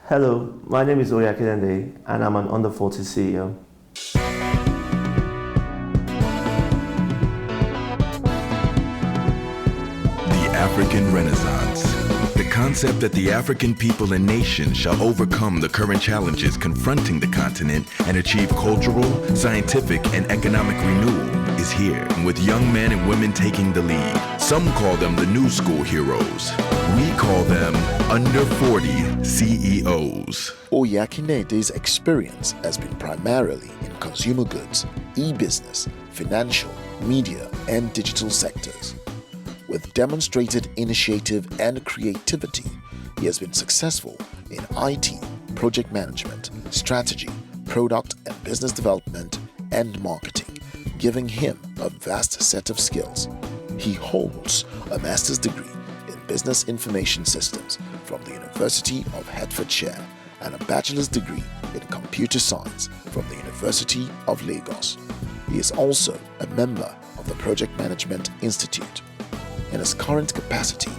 Hello, my name is Oye Akideinde and I'm an under 40 CEO. The African Renaissance. The concept that the African people and nation shall overcome the current challenges confronting the continent and achieve cultural, scientific, and economic renewal is here, with young men and women taking the lead. Some call them the new school heroes. We call them under 40 CEOs. Oye Akindeinde's experience has been primarily in consumer goods, e-business, financial, media, and digital sectors. With demonstrated initiative and creativity, he has been successful in IT, project management, strategy, product and business development, and marketing, giving him a vast set of skills. He holds a master's degree in Business Information Systems from the University of Hertfordshire and a bachelor's degree in Computer Science from the University of Lagos. He is also a member of the Project Management Institute. In his current capacity,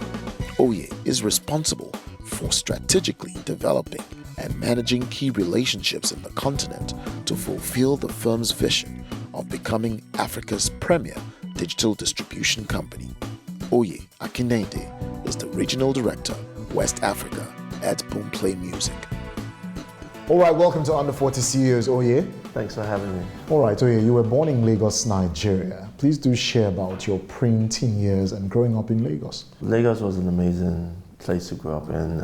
Oye is responsible for strategically developing and managing key relationships in the continent to fulfill the firm's vision of becoming Africa's premier digital distribution company. Oye Akindeinde is the Regional Director, West Africa at Boomplay Music. All right, welcome to Under 40 CEOs, Oye. Thanks for having me. All right, Oye, you were born in Lagos, Nigeria. Please do share about your pre-teen years and growing up in Lagos. Lagos was an amazing place to grow up in.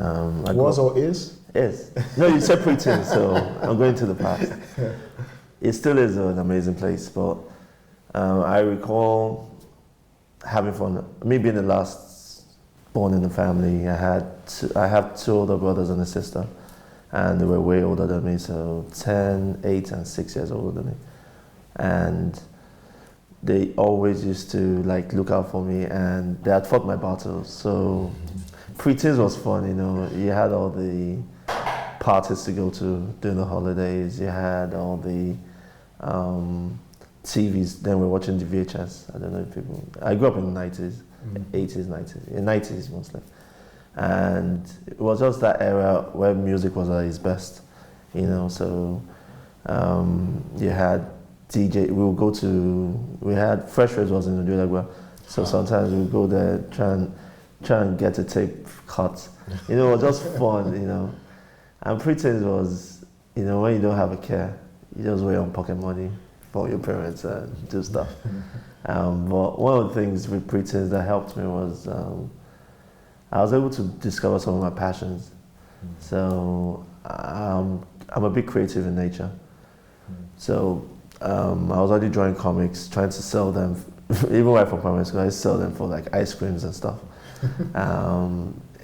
Was or is? Is. No, you said pre-teen, so I'm going to the past. It still is an amazing place, but I recall having fun. Me being the last born in the family, I have two older brothers and a sister, and they were way older than me, so 10, 8, and 6 years older than me. And they always used to look out for me, and they had fought my battles. So pre-teens was fun, You had all the parties to go to during the holidays. You had all the TVs. Then we're watching the VHS. I don't know if people. I grew up in the 90s, 80s, 90s, in 90s mostly. And it was just that era where music was at its best, So you had DJ. We had Fresh Reds was in the Odulagwa, so sometimes we would go there try and get a tape cut. It was just fun, And preteens was, when you don't have a care, you just wear on pocket money for your parents and do stuff. But one of the things with preteens that helped me was I was able to discover some of my passions. So I'm a bit creative in nature. So I was already drawing comics, trying to sell them, even right from primary school, I sell them for ice creams and stuff.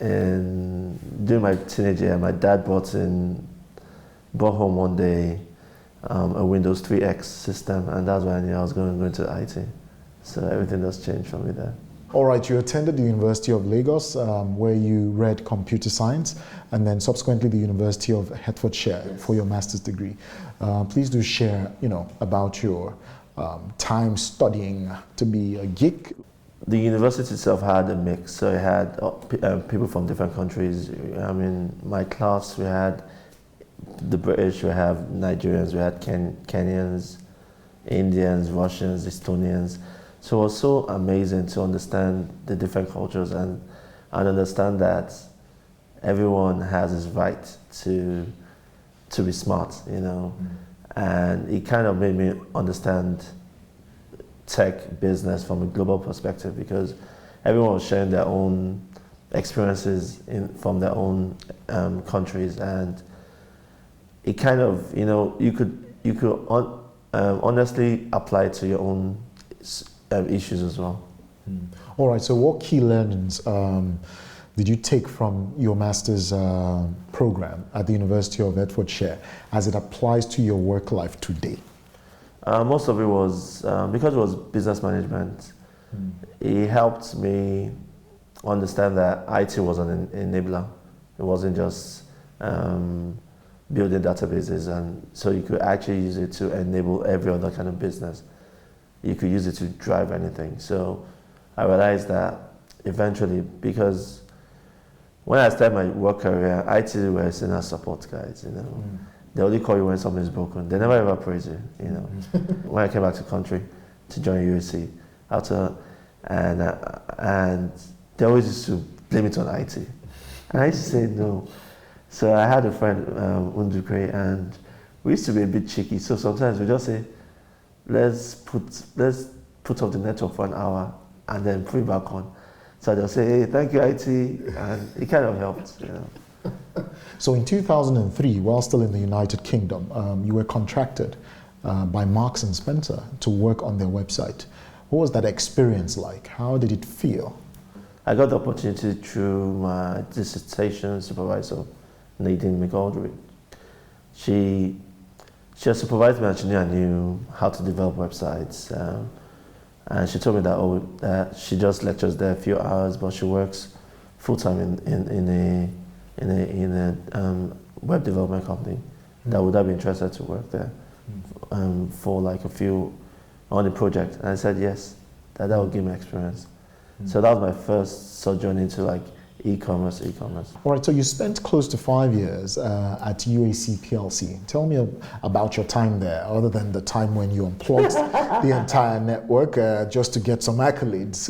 And during my teenage year, my dad brought home one day a Windows 3X system, and that's when I knew I was going into IT. So everything just changed for me there. All right, you attended the University of Lagos, where you read computer science, and then subsequently the University of Hertfordshire for your master's degree. Please do share, about your time studying to be a geek. The university itself had a mix, so it had people from different countries. My class, we had the British, we have Nigerians, we had Kenyans, Indians, Russians, Estonians. So it was so amazing to understand the different cultures and understand that everyone has his right to be smart, And it kind of made me understand tech business from a global perspective, because everyone was sharing their own experiences from their own countries, and it kind of, you could honestly apply it to your own issues as well. All right, so what key learnings did you take from your master's program at the University of Hertfordshire as it applies to your work life today? Most of it was, because it was business management, it helped me understand that IT was an enabler. It wasn't just building databases, and so you could actually use it to enable every other kind of business. You could use it to drive anything. So I realized that eventually, because when I started my work career, IT were seen as support guys, you know. They only call you when something's broken. They never ever praise you, you know. When I came back to the country to join USC, and they always used to blame it on IT. And I used to say no. So I had a friend, Undukwe, and we used to be a bit cheeky. So sometimes we just say, let's put off the network for an hour and then put it back on. So they'll say, hey, thank you, IT, and it kind of helped, you know. So in 2003, while still in the United Kingdom, you were contracted by Marks and Spencer to work on their website. What was that experience like? How did it feel? I got the opportunity through my dissertation supervisor, Nadine McGoldrick. She has supervised me and she knew I knew how to develop websites. And she told me that she just lectures there a few hours, but she works full-time in a web development company that would have been interested to work there for like a few on the project. And I said yes, that would give me experience. So that was my first sojourn into like e-commerce. All right, so you spent close to 5 years at UAC PLC. Tell me about your time there, other than the time when you unplugged the entire network just to get some accolades.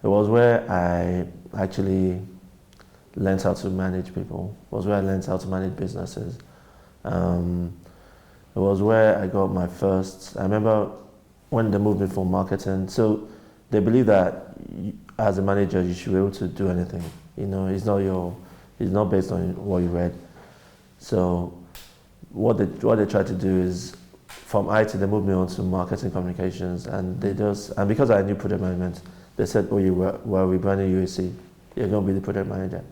It was where I actually learned how to manage people. It was where I learned how to manage businesses. It was where I got my first, I remember when they moved me from marketing. So they believe that as a manager, you should be able to do anything. You know, it's not based on what you read. So what they try to do is, from IT, they moved me on to marketing communications, and because I knew project management, they said, oh, we're rebranding UAC, you're going to be the project manager.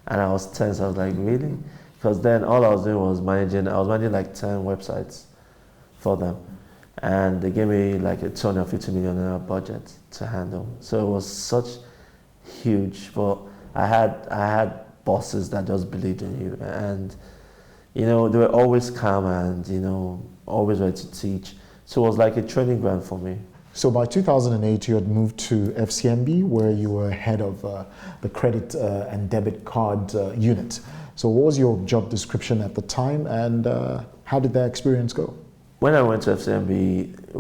And I was tense, I was like, really? Because then all I was doing was managing like 10 websites for them. And they gave me like a $250 million budget to handle. So it was such huge, but I had bosses that just believed in you. And, you know, they were always calm and, you know, always ready to teach. So it was like a training ground for me. So by 2008, you had moved to FCMB, where you were head of the credit and debit card unit. So what was your job description at the time, and how did that experience go? When I went to FCMB, it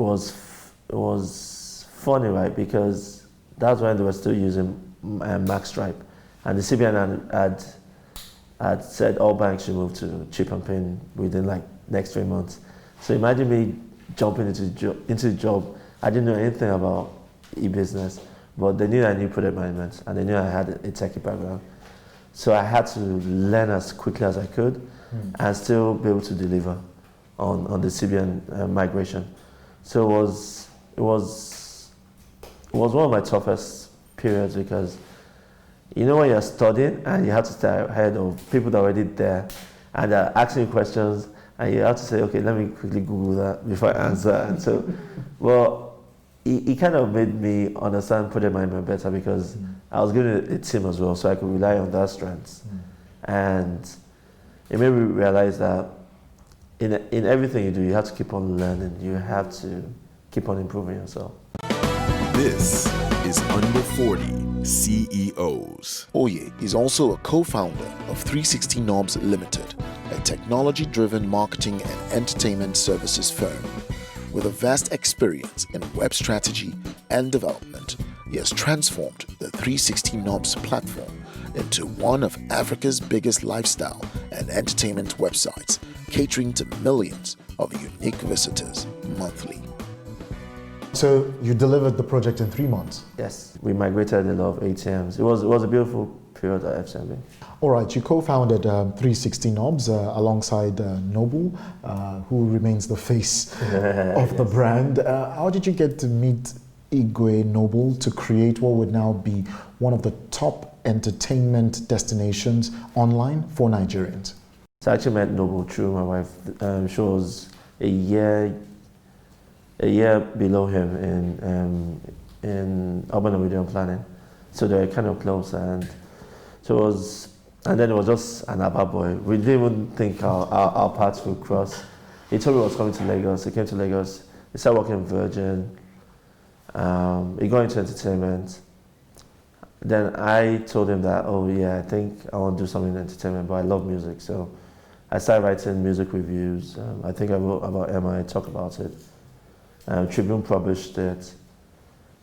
was funny, right? Because that's when they were still using MaxStripe, and the CBN had said all banks should move to chip and pin within like next 3 months. So imagine me jumping into the job. I didn't know anything about eBusiness, but they knew I knew product management, and they knew I had a techie background. So I had to learn as quickly as I could and still be able to deliver on the CBN migration. So it was one of my toughest periods, because you know when you're studying and you have to stay ahead of people that are already there and they're asking you questions, and you have to say, okay, let me quickly Google that before I answer. And so, well, it kind of made me understand project management better, because I was given a team as well, so I could rely on their strengths. And it made me realize that in everything you do, you have to keep on learning. You have to keep on improving yourself. This is Under 40 CEOs. Oye is also a co-founder of 360 Knobs Limited, a technology-driven marketing and entertainment services firm. With a vast experience in web strategy and development, he has transformed the 360 Knobs platform into one of Africa's biggest lifestyle and entertainment websites, catering to millions of unique visitors monthly. So you delivered the project in 3 months? Yes, we migrated a lot of ATMs. It was a beautiful period at FCMB. All right, you co-founded 360 Knobs alongside Noble, who remains the face of the brand. How did you get to meet Igwe Noble to create what would now be one of the top entertainment destinations online for Nigerians? So I actually met Noble through my wife. She was a year below him in urban and media planning. So they were kind of close, and so then it was just an Abba boy. We didn't even think our paths would cross. He told me he was coming to Lagos. He came to Lagos. He started working in Virgin. He got into entertainment. then I told him that, oh yeah, I think I want to do something in entertainment, but I love music. So I started writing music reviews. I think I wrote about Emma, I talked about it. Tribune published it.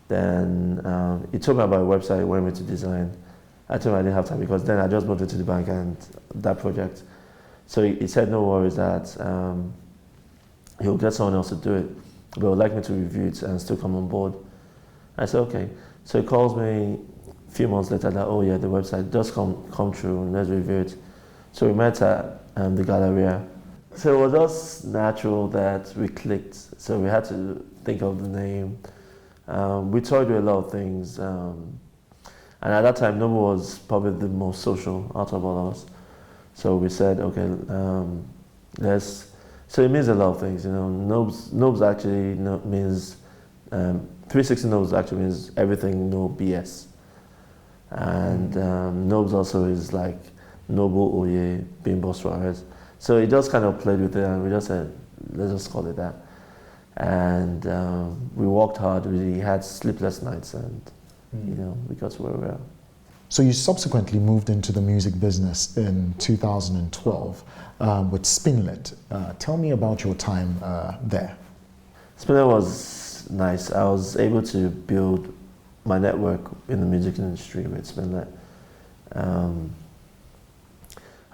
Then he told me about a website he wanted me to design. I told him I didn't have time because then I just moved into the bank and that project. So he said no worries that he'll get someone else to do it, but would like me to review it and still come on board. I said okay. So he calls me a few months later that, oh yeah, the website does come true, let's review it. So we met at the Galleria. So it was just natural that we clicked. So we had to think of the name. We toyed with a lot of things. And at that time, Noble was probably the most social out of all of us. So we said, okay, so it means a lot of things, you know. Nobes actually means, 360 Nobes actually means everything, no BS. And Nobes also is like Noble, Oye, Bimbo Suarez. So it just kind of played with it and we just said, let's just call it that. And we worked hard, we had sleepless nights and you know, we got to where we are. So you subsequently moved into the music business in 2012 with Spinlet. Tell me about your time there. Spinlet was nice. I was able to build my network in the music industry with Spinlet.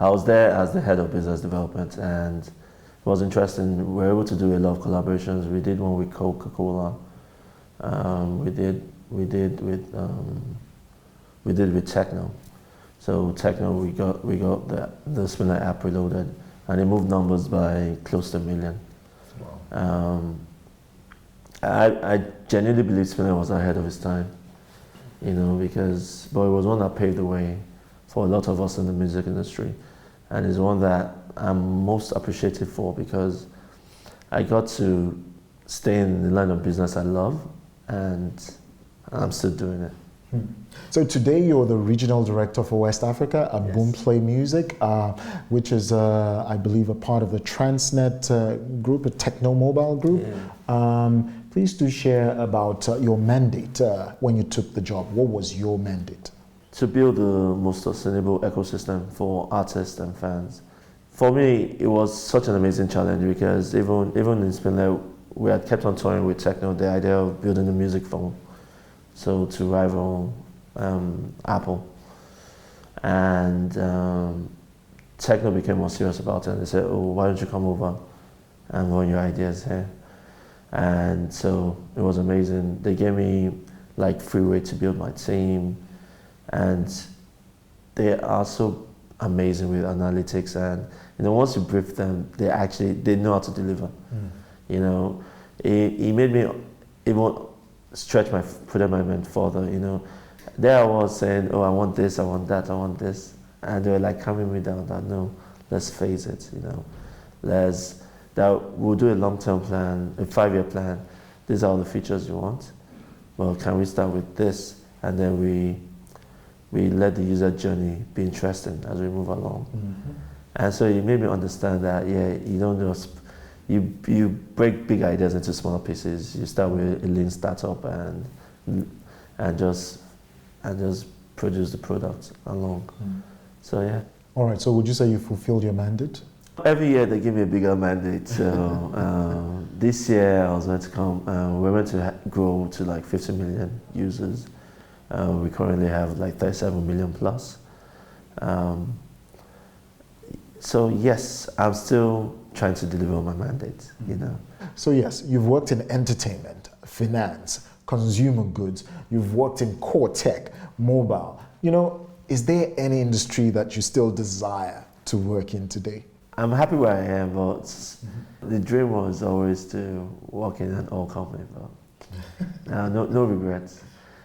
I was there as the head of business development and it was interesting. We were able to do a lot of collaborations. We did one with Coca-Cola. We did with Techno. So Techno, we got the Spinlet app reloaded, and it moved numbers by close to 1 million. Wow. I genuinely believe Spinlet was ahead of his time, you know, because it was one that paved the way for a lot of us in the music industry, and is one that I'm most appreciative for because I got to stay in the line of business I love, and I'm still doing it. So today you're the regional director for West Africa at Boomplay Music, which is, I believe, a part of the Transnet group, a techno mobile group. Yeah. Please do share about your mandate when you took the job. What was your mandate? To build the most sustainable ecosystem for artists and fans. For me, it was such an amazing challenge because even in Spinlet, we had kept on touring with techno, the idea of building a music phone, so to rival Apple. And techno became more serious about it, and they said, oh, why don't you come over and run your ideas here? And so it was amazing. They gave me like free way to build my team, and they are so amazing with analytics, and you know, once you brief them, they know how to deliver. You know, it made me even stretch my project management further. You know, there I was saying, oh, I want this, I want that, I want this, and they were like calming me down. That no, let's phase it. You know, we'll do a long-term plan, a 5-year plan. These are all the features you want. Well, can we start with this, and then we let the user journey be interesting as we move along. And so it made me understand that you don't just you break big ideas into smaller pieces. You start with a lean startup and just produce the product along. So yeah. All right. So would you say you fulfilled your mandate? Every year they give me a bigger mandate. So this year I was going to come. We're going to grow to like 50 million users. We currently have like 37 million plus. So yes, I'm still trying to deliver on my mandate, you know. So yes, you've worked in entertainment, finance, consumer goods, you've worked in core tech, mobile. You know, is there any industry that you still desire to work in today? I'm happy where I am, but the dream was always to work in an oil company, but no regrets.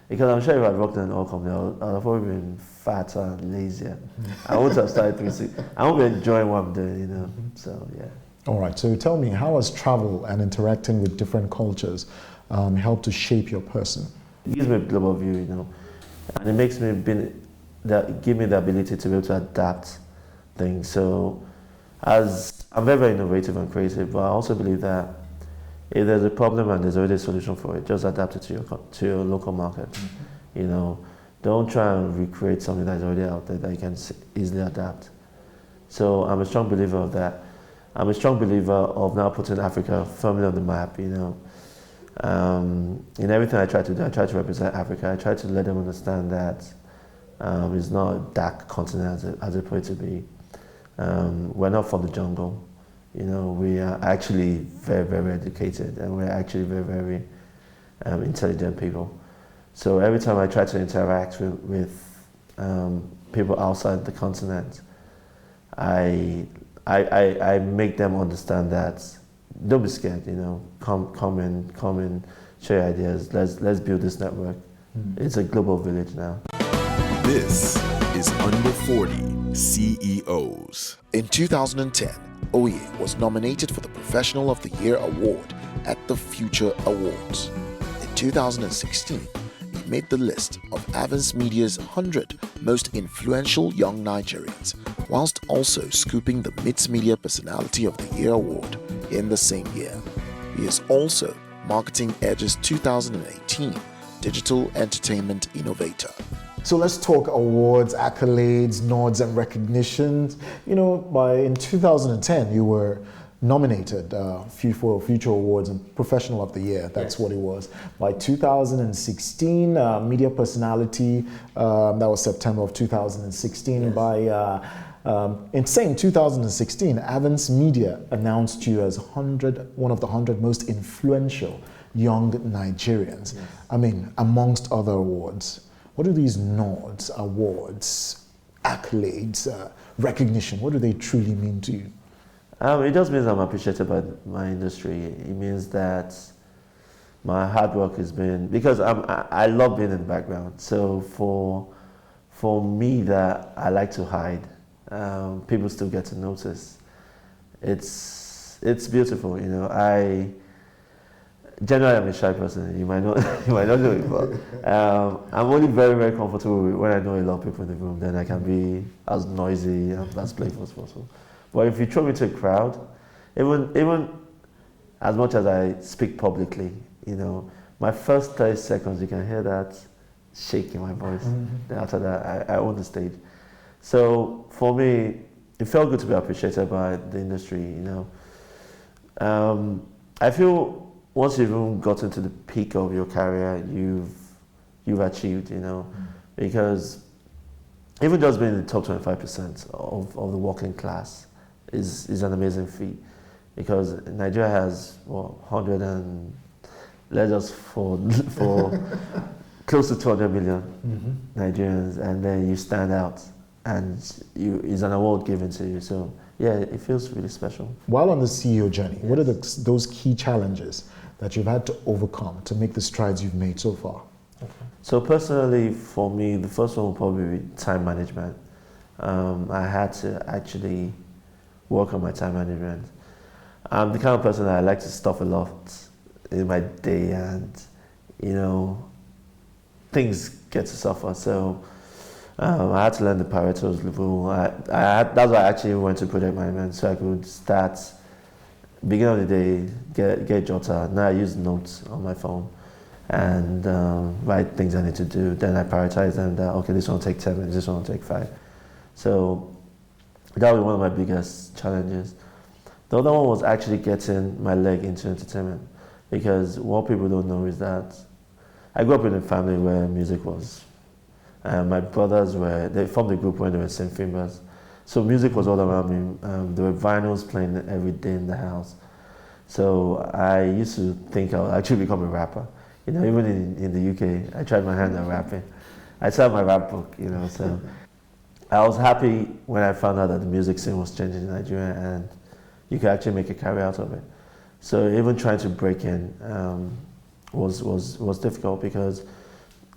Because I'm sure if I'd worked in an oil company, I'd have probably been fatter and lazier. I wouldn't have started 360. I won't be enjoying what I'm doing, you know. So yeah. All right. So tell me, how has travel and interacting with different cultures helped to shape your person? It gives me a global view, you know, and it makes me give me the ability to be able to adapt things. So, as I'm very, very innovative and creative, but I also believe that if there's a problem and there's already a solution for it, just adapt it to your local market. You know, Don't try and recreate something that's already out there that you can easily adapt. So I'm a strong believer of that. I'm a strong believer of now putting Africa firmly on the map, you know. In everything I try to do, I try to represent Africa. I try to let them understand that it's not a dark continent as it put it to be. We're not from the jungle. You know, we are actually very, very educated, and we're actually very, very intelligent people. So every time I try to interact with people outside the continent, I make them understand that don't be scared. You know, come in, share your ideas. Let's build this network. It's a global village now. This is Under 40 CEOs. In 2010, Oye was nominated for the Professional of the Year award at the Future Awards. In 2016, he made the list of Avance Media's 100 most influential young Nigerians, whilst also scooping the MITS Media Personality of the Year award in the same year. He is also Marketing Edge's 2018 Digital Entertainment Innovator. So let's talk awards, accolades, nods, and recognitions. You know, in 2010, you were nominated for Future Awards and Professional of the Year. That's what it was. By 2016, Media Personality, that was September of 2016. Yes. In 2016, Avance Media announced you as one of the 100 most influential young Nigerians. Yes. I mean, amongst other awards. What do these nods, awards, accolades, recognition, what do they truly mean to you? It just means I'm appreciated by my industry. It means that my hard work has been, because I love being in the background. So for me that I like to hide, people still get to notice. It's beautiful, you know. Generally, I'm a shy person. You might not know it, but I'm only very, very comfortable when I know a lot of people in the room. Then I can be as noisy and as playful as possible. But if you throw me to a crowd, even as much as I speak publicly, you know, my first 30 seconds, you can hear that shake in my voice. Mm-hmm. Then after that, I own the stage. So for me, it felt good to be appreciated by the industry. You know, I feel. Once you've even gotten to the peak of your career, you've achieved, you know, because even just being in the top 25% of the working class is an amazing feat, because Nigeria has 100 and let's just for close to 200 million Nigerians, and then you stand out, and it's an award given to you. So yeah, it feels really special. While on the CEO journey, what are those key challenges that you've had to overcome to make the strides you've made so far? Okay. So personally, for me, the first one will probably be time management. I had to actually work on my time management. I'm the kind of person that I like to stuff a lot in my day, and you know, things get to suffer. So I had to learn the Pareto's rule. That's why I actually went to project management, so I could start beginning of the day, get Jota. Now I use notes on my phone and write things I need to do. Then I prioritize them that, okay, this one will take 10 minutes, this one will take 5. So that was one of my biggest challenges. The other one was actually getting my leg into entertainment, because what people don't know is that I grew up in a family where music was. My brothers they formed a group when they were St. Fimbers. So music was all around me. There were vinyls playing every day in the house. So I used to think I would actually become a rapper. You know, even in the UK, I tried my hand at rapping. I still have my rap book, you know, so I was happy when I found out that the music scene was changing in Nigeria and you could actually make a career out of it. So even trying to break in was difficult, because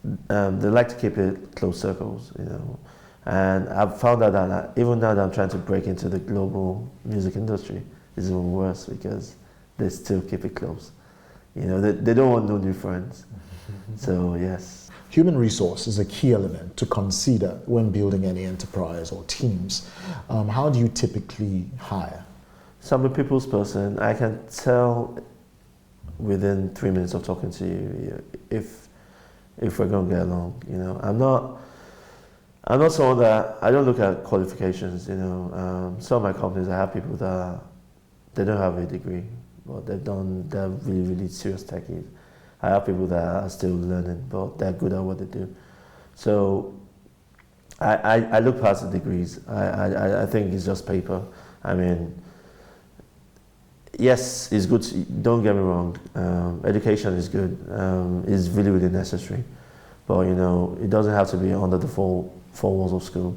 they like to keep it close circles, you know. And I've found out that even now that I'm trying to break into the global music industry, it's even worse, because they still keep it close. You know, they don't want no new friends. So yes. Human resource is a key element to consider when building any enterprise or teams. How do you typically hire? So I'm a people's person. I can tell within 3 minutes of talking to you if if we're going to get along. You know, I'm not someone that, I don't look at qualifications, you know. Some of my companies, I have people that, they don't have a degree, but they're really, really serious techies. I have people that are still learning, but they're good at what they do. So I look past the degrees. I think it's just paper. I mean, yes, it's good, don't get me wrong. Education is good, it's really, really necessary. But you know, it doesn't have to be under the four walls of school.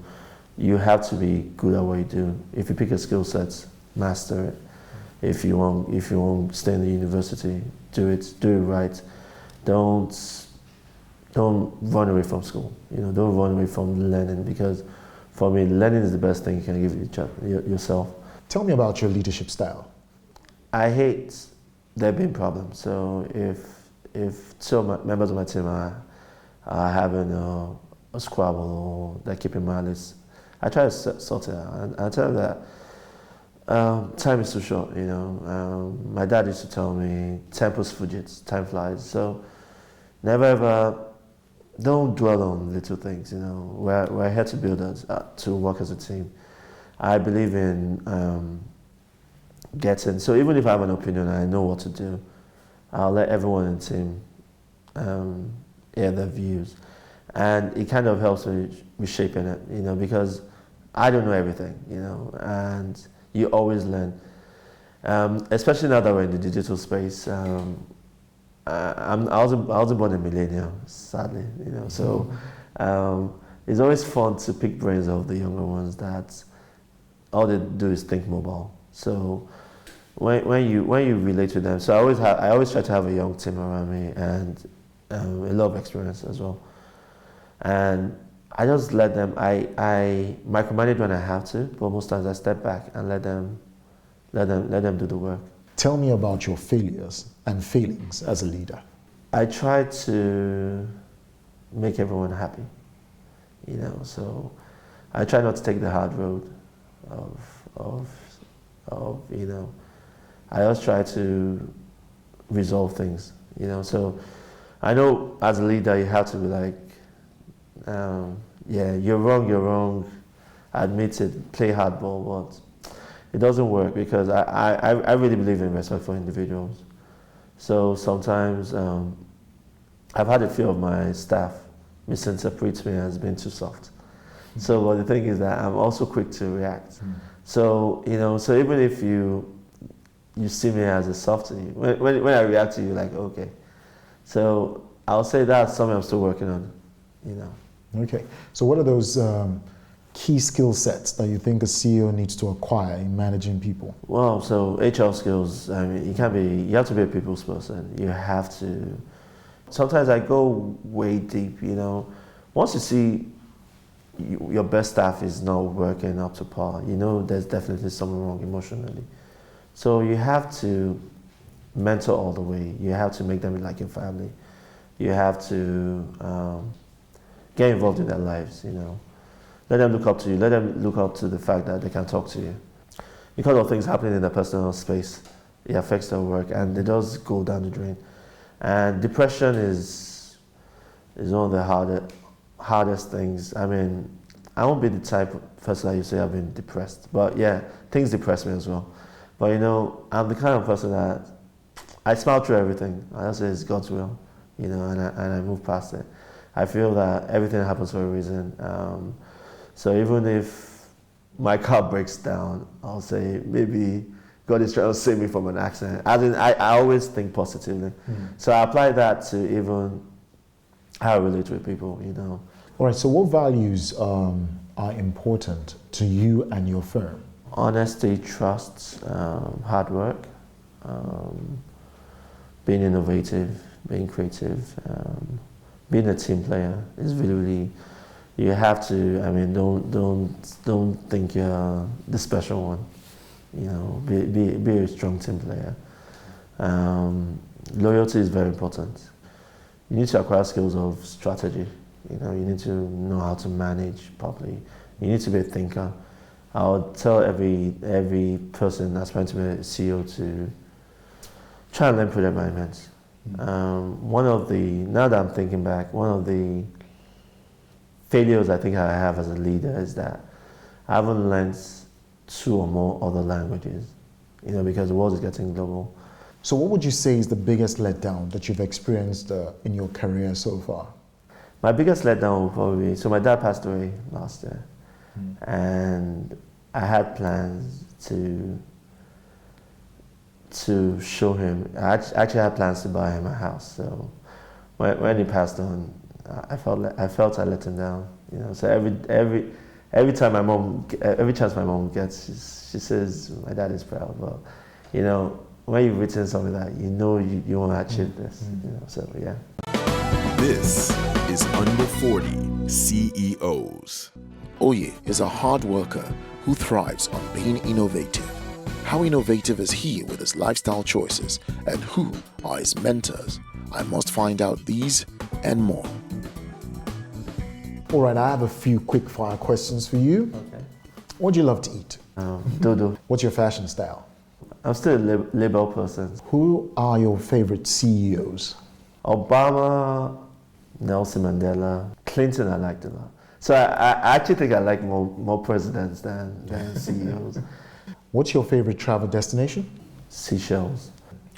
You have to be good at what you do. If you pick a skill set, master it. If you want to stay in the university, do it right. Don't run away from school. You know, don't run away from learning, because for me, learning is the best thing you can give yourself. Tell me about your leadership style. I hate there being problems. So if two members of my team are having a squabble or they're keeping malice, I try to sort it out. And I tell them that time is too short, you know. My dad used to tell me, tempus fugit, time flies. So never ever, don't dwell on little things, you know. We're here to build to work as a team. I believe in so even if I have an opinion and I know what to do, I'll let everyone in the team hear their views. And it kind of helps with shaping it, you know, because I don't know everything, you know, and you always learn. Especially now that we're in the digital space. I was born a millennial, sadly, you know, so it's always fun to pick brains of the younger ones that all they do is think mobile. So when you relate to them, so I always try to have a young team around me and a lot of experience as well. And I just let them, I micromanage when I have to, but most times I step back and let them do the work. Tell me about your failures and failings as a leader. I try to make everyone happy, you know, so I try not to take the hard road of you know, I always try to resolve things, you know, so I know as a leader you have to be like, yeah, you're wrong, admit it, play hardball, but it doesn't work, because I really believe in respect for individuals. So sometimes I've had a few of my staff misinterpret me as being too soft. So but the thing is that I'm also quick to react. So, you know, so even if you see me as a softie, when I react to you, like, okay. So I'll say that's something I'm still working on, you know. Okay, so what are those key skill sets that you think a CEO needs to acquire in managing people? Well, so HR skills, I mean, you have to be a people's person. You have to, sometimes I go way deep, you know. Once you see your best staff is not working up to par, you know there's definitely something wrong emotionally. So you have to mentor all the way. You have to make them like your family. You have to get involved in their lives, you know. Let them look up to you. Let them look up to the fact that they can talk to you. Because of things happening in their personal space, it affects their work, and it does go down the drain. And depression is one of the hardest things. I mean, I won't be the type of person that you say I've been depressed, but yeah, things depress me as well. But you know, I'm the kind of person that I smile through everything. I just say it's God's will, you know, and I move past it. I feel that everything happens for a reason. So even if my car breaks down, I'll say maybe God is trying to save me from an accident. I always think positively. So I apply that to even how I relate with people, you know. All right, so what values are important to you and your firm? Honesty, trust, hard work, being innovative, being creative, being a team player is really, really, you have to, I mean, don't think you're the special one, you know, be a strong team player. Loyalty is very important. You need to acquire skills of strategy. You know, you need to know how to manage properly. You need to be a thinker. I would tell every person aspiring to be a CEO to try and learn project management. Now that I'm thinking back, one of the failures I think I have as a leader is that I haven't learned 2 or more other languages, because the world is getting global. So what would you say is the biggest letdown that you've experienced in your career so far? My biggest letdown will probably be, so my dad passed away last year, and I had plans to show him. I actually had plans to buy him a house. So when he passed on, I felt I let him down. So every time every chance my mom gets, she says my dad is proud. But when you've written something that you want to achieve this. So yeah. This is Under 40 CEOs. Oye is a hard worker who thrives on being innovative. How innovative is he with his lifestyle choices, and who are his mentors? I must find out these and more. All right, I have a few quick fire questions for you. Okay. What do you love to eat? Dodo. What's your fashion style? I'm still a liberal person. Who are your favorite CEOs? Obama, Nelson Mandela, Clinton I liked a lot. So I actually think I like more presidents than CEOs. What's your favorite travel destination? Seychelles.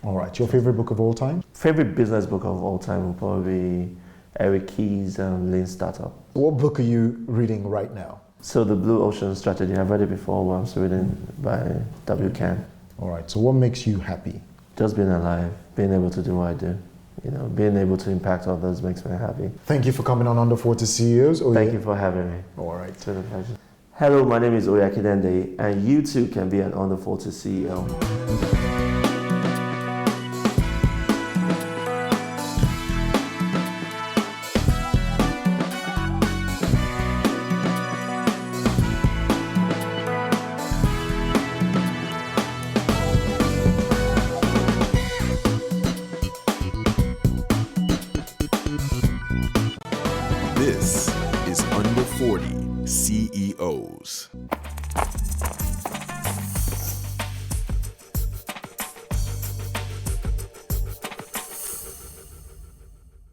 All right, your favorite book of all time? Favorite business book of all time will probably be Eric Key's Lean Startup. What book are you reading right now? So The Blue Ocean Strategy, I've read it before, but I'm still reading by W. Can. All right, so what makes you happy? Just being alive, being able to do what I do. Being able to impact others makes me happy. Thank you for coming on Under 40 CEOs. Thank you for having me. All right. It's been a pleasure. Hello, my name is Oye Akideinde, and you too can be an Under 40 CEO. This is Under 40 CEOs.